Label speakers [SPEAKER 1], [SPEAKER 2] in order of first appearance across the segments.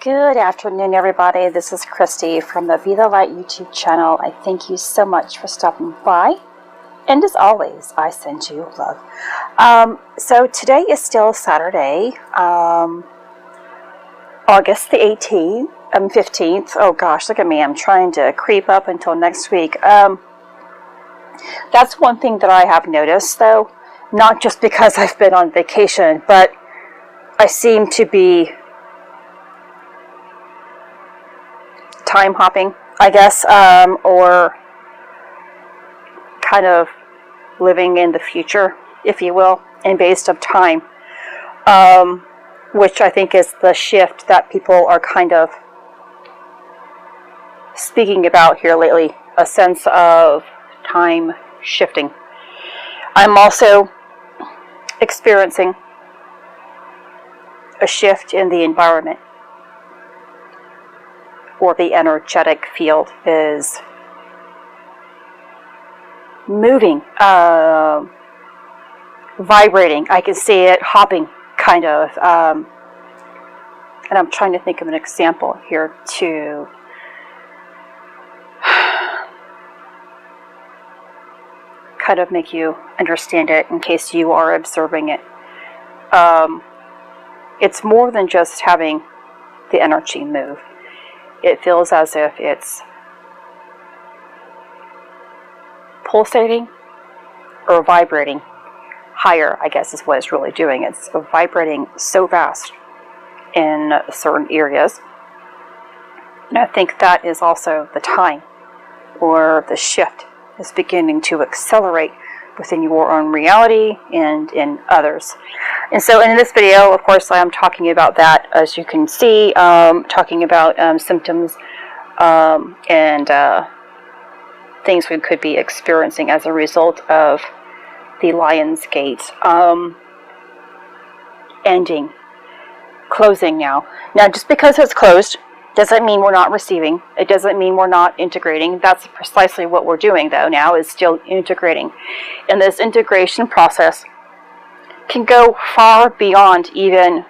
[SPEAKER 1] Good afternoon, everybody. This is Christy from the Be the Light YouTube channel. I thank you so much for stopping by. And as always, I send you love. So today is still Saturday, August the 18th, 15th. Oh gosh, look at me. I'm trying to creep up until next week. That's one thing that I have noticed, though. Not just because I've been on vacation, but I seem to be time hopping, I guess, or kind of living in the future, if you will, and based of time, which I think is the shift that people are kind of speaking about here lately, a sense of time shifting. I'm also experiencing a shift in the environment, or the energetic field is moving, vibrating. I can see it hopping, kind of. And I'm trying to think of an example here to kind of make you understand it in case you are observing it. It's more than just having the energy move. It feels as if it's pulsating or vibrating higher, I guess is what it's really doing. It's vibrating so fast in certain areas. And I think that is also the time, or the shift is beginning to accelerate within your own reality and in others. And so in this video, of course, I am talking about that, as you can see, talking about symptoms and things we could be experiencing as a result of the Lion's Gate ending, closing now. Now, just because it's closed doesn't mean we're not receiving. It doesn't mean we're not integrating. That's precisely what we're doing, though, now, is still integrating. And this integration process can go far beyond even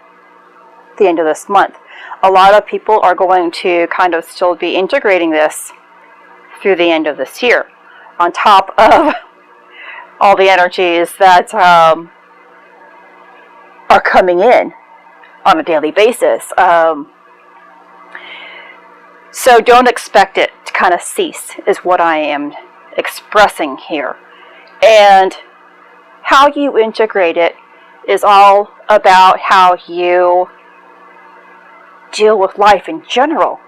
[SPEAKER 1] the end of this month. A lot of people are going to kind of still be integrating this through the end of this year, on top of all the energies that are coming in on a daily basis. So don't expect it to kind of cease, is what I am expressing here. And how you integrate it is all about how you deal with life in general.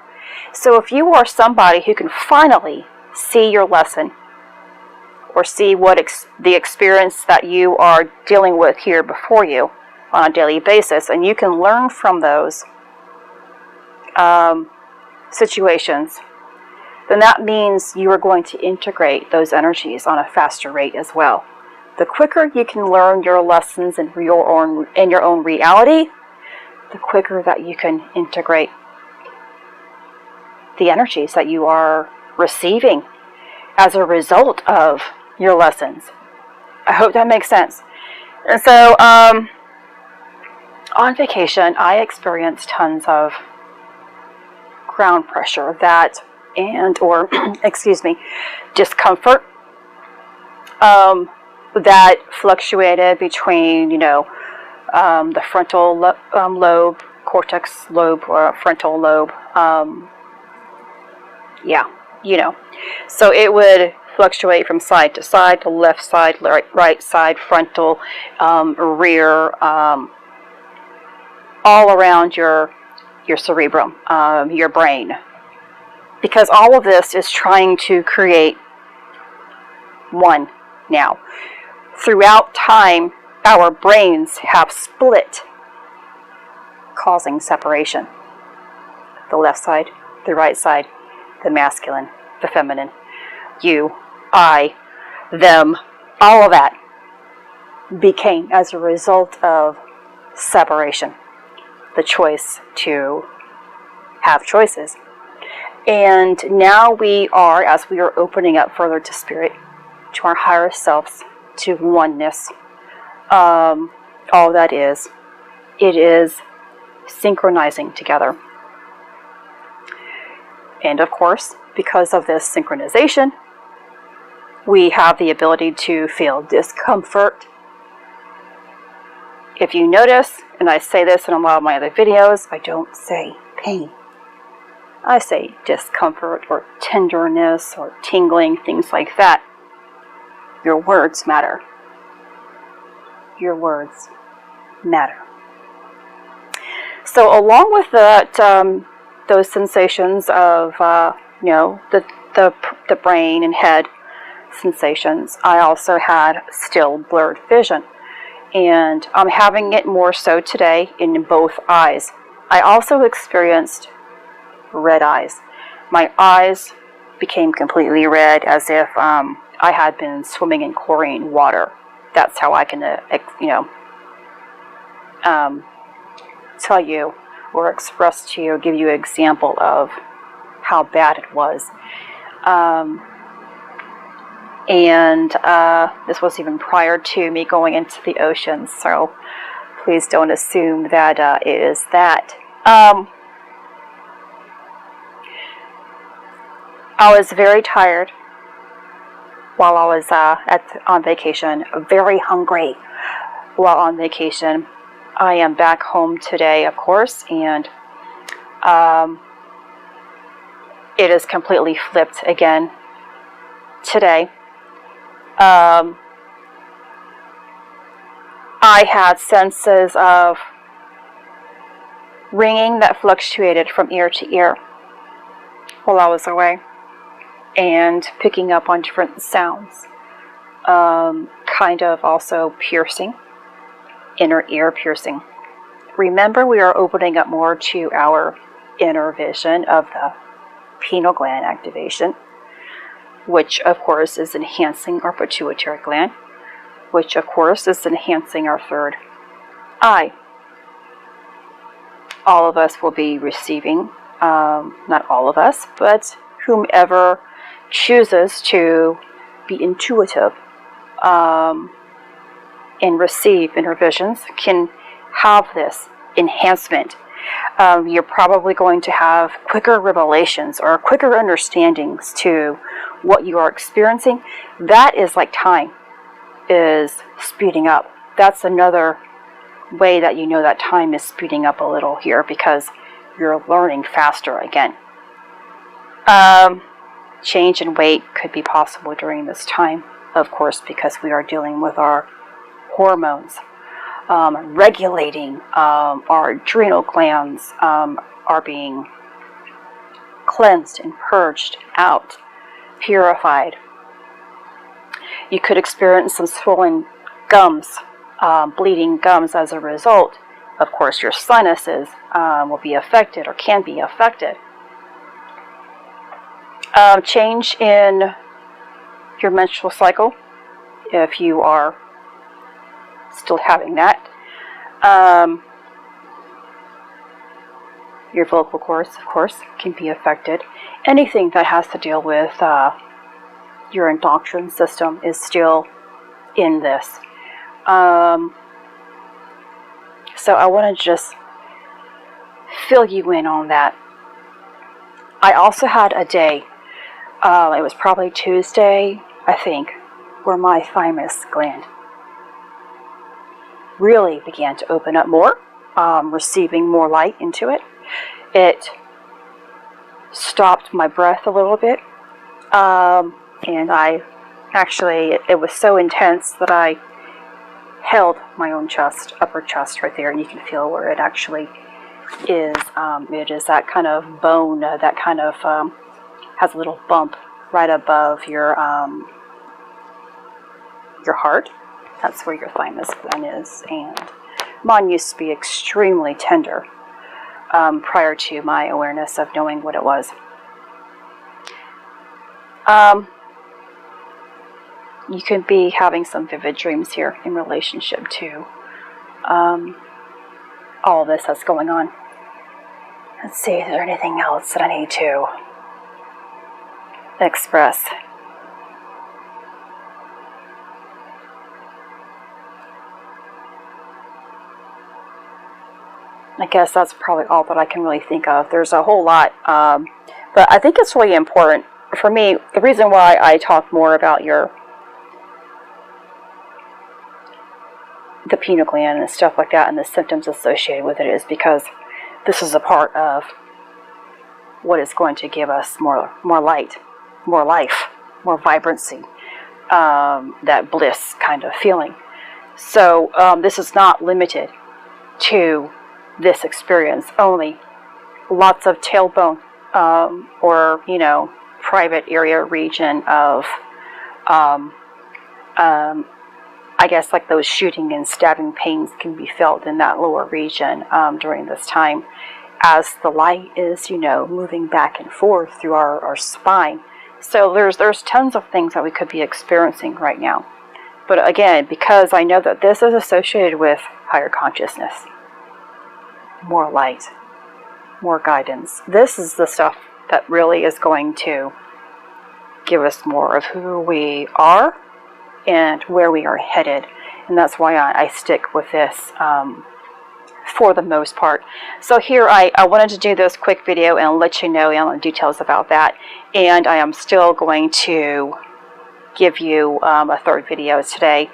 [SPEAKER 1] So if you are somebody who can finally see your lesson, or see what the experience that you are dealing with here before you on a daily basis, and you can learn from those situations, then that means you are going to integrate those energies on a faster rate as well. The quicker you can learn your lessons in your own reality, the quicker that you can integrate the energies that you are receiving as a result of your lessons. I hope that makes sense. And so, on vacation, I experienced tons of ground pressure or discomfort that fluctuated between, the frontal lobe, cortex lobe, or frontal lobe. So it would fluctuate from side to side, to left side, right side, frontal, rear, all around your cerebrum, your brain. Because all of this is trying to create one now. Throughout time, our brains have split, causing separation. The left side, the right side, the masculine, the feminine, you, I, them, all of that became as a result of separation. The choice to have choices. And now we are, as we are opening up further to spirit, to our higher selves, to oneness, all that is, it is synchronizing together. And of course, because of this synchronization, we have the ability to feel discomfort. If you notice, and I say this in a lot of my other videos, I don't say pain. I say discomfort or tenderness or tingling, things like that. Your words matter. Your words matter. So along with that, those sensations of, the brain and head sensations, I also had still blurred vision. And I'm having it more so today in both eyes. I also experienced red eyes. My eyes became completely red, as if I had been swimming in chlorine water. That's how I can, tell you or express to you, give you an example of how bad it was. This was even prior to me going into the ocean, so please don't assume that it is that. I was very tired while I was on vacation, very hungry while on vacation. I am back home today, of course, and it is completely flipped again today. I had senses of ringing that fluctuated from ear to ear while I was away, and picking up on different sounds, kind of also piercing, inner ear piercing. Remember, we are opening up more to our inner vision of the pineal gland activation, which of course is enhancing our pituitary gland, which of course is enhancing our third eye. All of us will be receiving, not all of us, but whomever chooses to be intuitive and receive inner visions can have this enhancement. You're probably going to have quicker revelations or quicker understandings to what you are experiencing. That is like time is speeding up. That's another way that you know that time is speeding up a little here, because you're learning faster again. Change in weight could be possible during this time, of course, because we are dealing with our hormones, regulating our adrenal glands are being cleansed and purged out, purified. You could experience some swollen gums, bleeding gums as a result. Of course, your sinuses will be affected or can be affected. Change in your menstrual cycle, if you are still having that. Your vocal cords, of course, can be affected. Anything that has to deal with your endocrine system is still in this. So I want to just fill you in on that. I also had a day, it was probably Tuesday, I think, where my thymus gland really began to open up more, receiving more light into it. It stopped my breath a little bit, and it was so intense that I held my own chest, upper chest right there, and you can feel where it actually is. It is that kind of bone that kind of has a little bump right above your heart. That's where your thymus gland is, and mine used to be extremely tender prior to my awareness of knowing what it was. You could be having some vivid dreams here in relationship to all this that's going on. Let's see, is there anything else that I need to express? I guess that's probably all that I can really think of. There's a whole lot But I think it's really important for me. The reason why I talk more about the pineal gland and stuff like that and the symptoms associated with it is because this is a part of what is going to give us more light, more life, more vibrancy, that bliss kind of feeling. So this is not limited to this experience only. Lots of tailbone or, you know, private area region of I guess like those shooting and stabbing pains can be felt in that lower region during this time, as the light is, you know, moving back and forth through our spine. So there's tons of things that we could be experiencing right now. But again, because I know that this is associated with higher consciousness, more light, more guidance. This is the stuff that really is going to give us more of who we are and where we are headed. And that's why I stick with this for the most part. So here I wanted to do this quick video and let you know the details about that. And I am still going to give you a third video today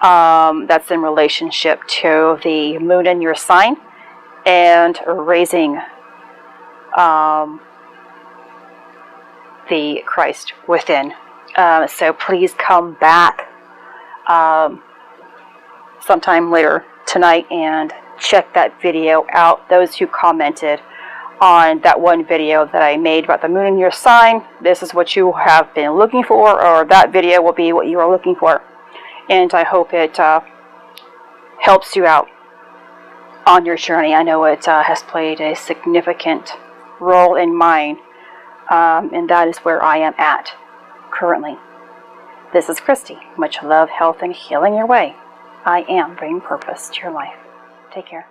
[SPEAKER 1] that's in relationship to the moon in your sign and raising the Christ within. So please come back sometime later tonight and check that video out. Those who commented on that one video that I made about the moon in your sign, this is what you have been looking for, or that video will be what you are looking for. And I hope it helps you out on your journey. I know it has played a significant role in mine, and that is where I am at currently. This is Christy. Much love, health, and healing your way. I am bringing purpose to your life. Take care.